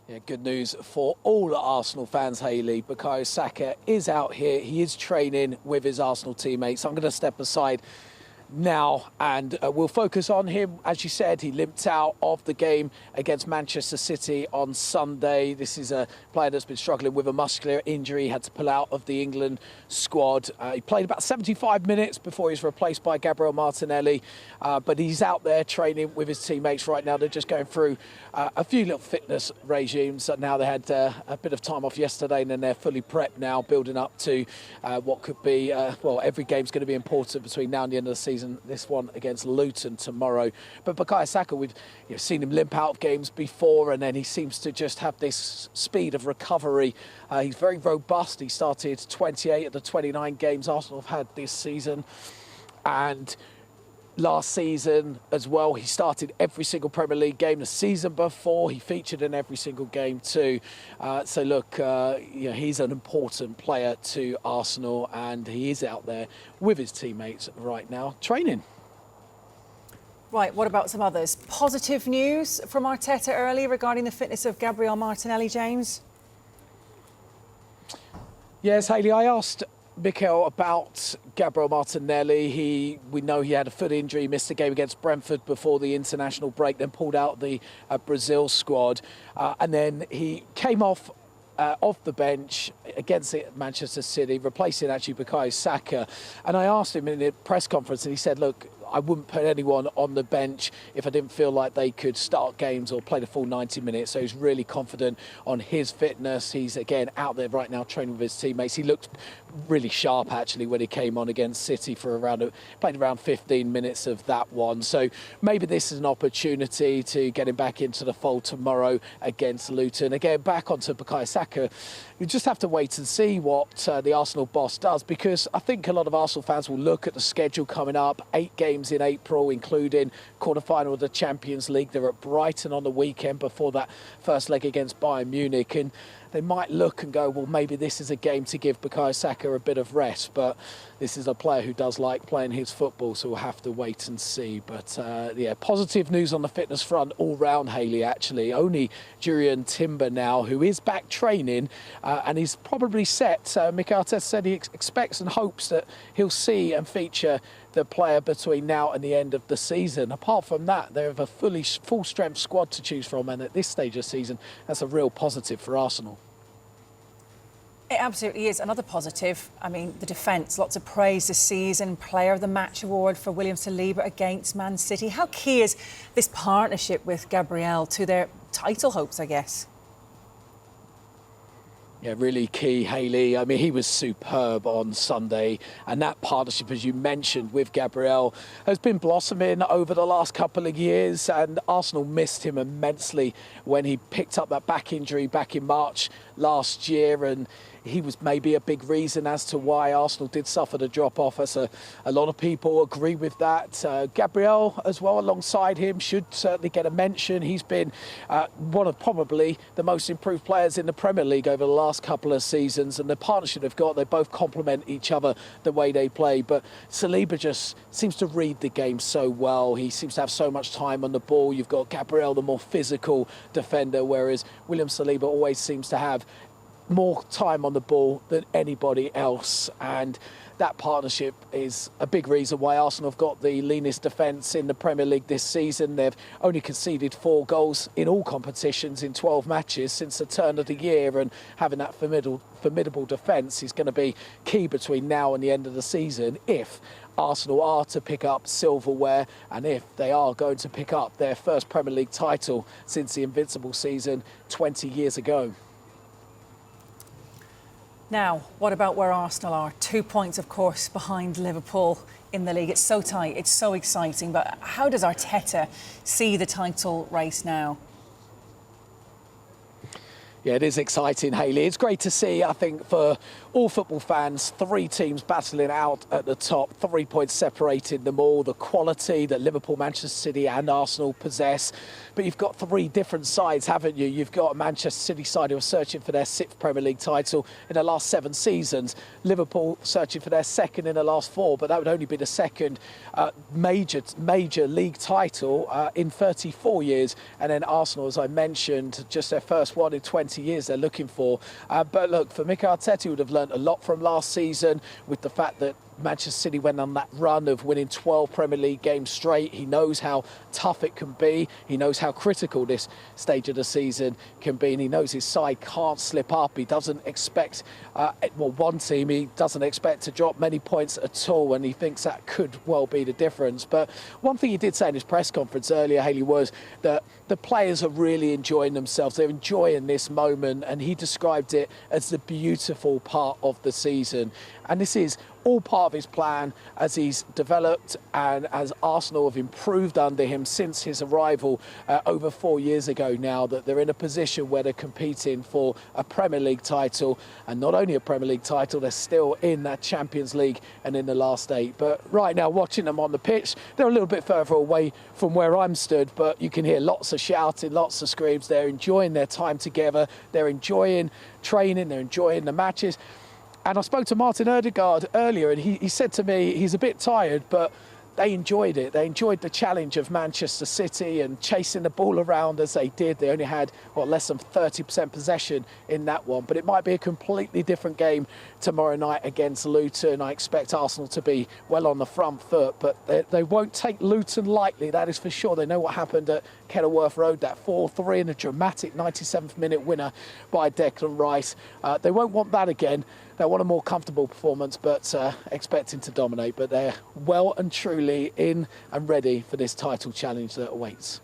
Yeah, good news for all the Arsenal fans, Hayley. Bukayo Saka is out here. He is training with his Arsenal teammates. I'm going to step aside now and we'll focus on him. As you said, he limped out of the game against Manchester City on Sunday. This is a player that's been struggling with a muscular injury. He had to pull out of the England squad. He played about 75 minutes before he was replaced by Gabriel Martinelli, but he's out there training with his teammates right now. They're just going through a few little fitness regimes. Now they had a bit of time off yesterday, and then they're fully prepped now, building up to what could be, well, every game's going to be important between now and the end of the season. This one against Luton tomorrow. But Bukayo Saka, we've seen him limp out of games before, and then he seems to just have this speed of recovery. He's very robust. He started 28 of the 29 games Arsenal have had this season. And last season as well, he started every single Premier League game. The season before, he featured in every single game too. So look, he's an important player to Arsenal, and he is out there with his teammates right now, training. Right, what about some others? Positive news from Arteta early regarding the fitness of Gabriel Martinelli, James? Yes, Hayley, I asked Mikel about Gabriel Martinelli. We know he had a foot injury, missed a game against Brentford before the international break, then pulled out the Brazil squad, and then he came off the bench against Manchester City, replacing actually Bukayo Saka. And I asked him in a press conference, and he said, look, I wouldn't put anyone on the bench if I didn't feel like they could start games or play the full 90 minutes. So he's really confident on his fitness. He's, again, out there right now training with his teammates. He looked really sharp, actually, when he came on against City for played around 15 minutes of that one. So maybe this is an opportunity to get him back into the fold tomorrow against Luton. Again, back onto Bukayo Saka. You just have to wait and see what the Arsenal boss does, because I think a lot of Arsenal fans will look at the schedule coming up. 8 games in April, including quarter-final of the Champions League. They're at Brighton on the weekend before that first leg against Bayern Munich, and they might look and go, well, maybe this is a game to give Bukayo Saka a bit of rest, but this is a player who does like playing his football, so we'll have to wait and see. But yeah, positive news on the fitness front all round, Hayley, actually. Only Julian Timber now, who is back training, and he's probably set. Mikel Arteta said he expects and hopes that he'll see and feature the player between now and the end of the season. Apart from that, they have a full-strength squad to choose from, and at this stage of the season, that's a real positive for Arsenal. It absolutely is. Another positive, I mean, the defence. Lots of praise this season. Player of the Match award for William Saliba against Man City. How key is this partnership with Gabriel to their title hopes, I guess? Yeah, really key, Hayley. I mean, he was superb on Sunday, and that partnership, as you mentioned, with Gabriel has been blossoming over the last couple of years, and Arsenal missed him immensely when he picked up that back injury back in March last year, and he was maybe a big reason as to why Arsenal did suffer the drop-off. As a lot of people agree with that. Gabriel, as well, alongside him, should certainly get a mention. He's been one of probably the most improved players in the Premier League over the last couple of seasons, and the partnership they've got, they both complement each other the way they play. But Saliba just seems to read the game so well. He seems to have so much time on the ball. You've got Gabriel, the more physical defender, whereas William Saliba always seems to have more time on the ball than anybody else, and that partnership is a big reason why Arsenal have got the leanest defence in the Premier League this season. They've only conceded 4 goals in all competitions in 12 matches since the turn of the year, and having that formidable defence is going to be key between now and the end of the season if Arsenal are to pick up silverware, and if they are going to pick up their first Premier League title since the invincible season 20 years ago. Now, what about where Arsenal are? 2 points, of course, behind Liverpool in the league. It's so tight, it's so exciting, but how does Arteta see the title race now? Yeah, it is exciting, Hayley. It's great to see, I think, for all football fans, 3 teams battling out at the top, 3 points separating them all, the quality that Liverpool, Manchester City and Arsenal possess. But you've got 3 different sides, haven't you? You've got a Manchester City side who are searching for their 6th Premier League title in the last 7 seasons. Liverpool searching for their 2nd in the last 4, but that would only be the 2nd major league title in 34 years. And then Arsenal, as I mentioned, just their first one in 20 years they're looking for. But look, for Mikel Arteta, he would have learnt a lot from last season with the fact that Manchester City went on that run of winning 12 Premier League games straight. He knows how tough it can be. He knows how critical this stage of the season can be. And he knows his side can't slip up. He doesn't expect, one team, he doesn't expect to drop many points at all. And he thinks that could well be the difference. But one thing he did say in his press conference earlier, Hayley, was that the players are really enjoying themselves. They're enjoying this moment. And he described it as the beautiful part of the season. And this is all part of his plan as he's developed and as Arsenal have improved under him since his arrival over 4 years ago now, that they're in a position where they're competing for a Premier League title, and not only a Premier League title, they're still in that Champions League and in the last 8. But right now, watching them on the pitch, they're a little bit further away from where I'm stood, but you can hear lots of shouting, lots of screams. They're enjoying their time together. They're enjoying training. They're enjoying the matches. And I spoke to Martin Ødegaard earlier, and he said to me he's a bit tired, but they enjoyed it. They enjoyed the challenge of Manchester City and chasing the ball around as they did. They only had, less than 30% possession in that one. But it might be a completely different game tomorrow night against Luton. I expect Arsenal to be well on the front foot, but they won't take Luton lightly, that is for sure. They know what happened at Kenilworth Road, that 4-3 and a dramatic 97th minute winner by Declan Rice. They won't want that again. They want a more comfortable performance, but expecting to dominate. But they're well and truly in and ready for this title challenge that awaits.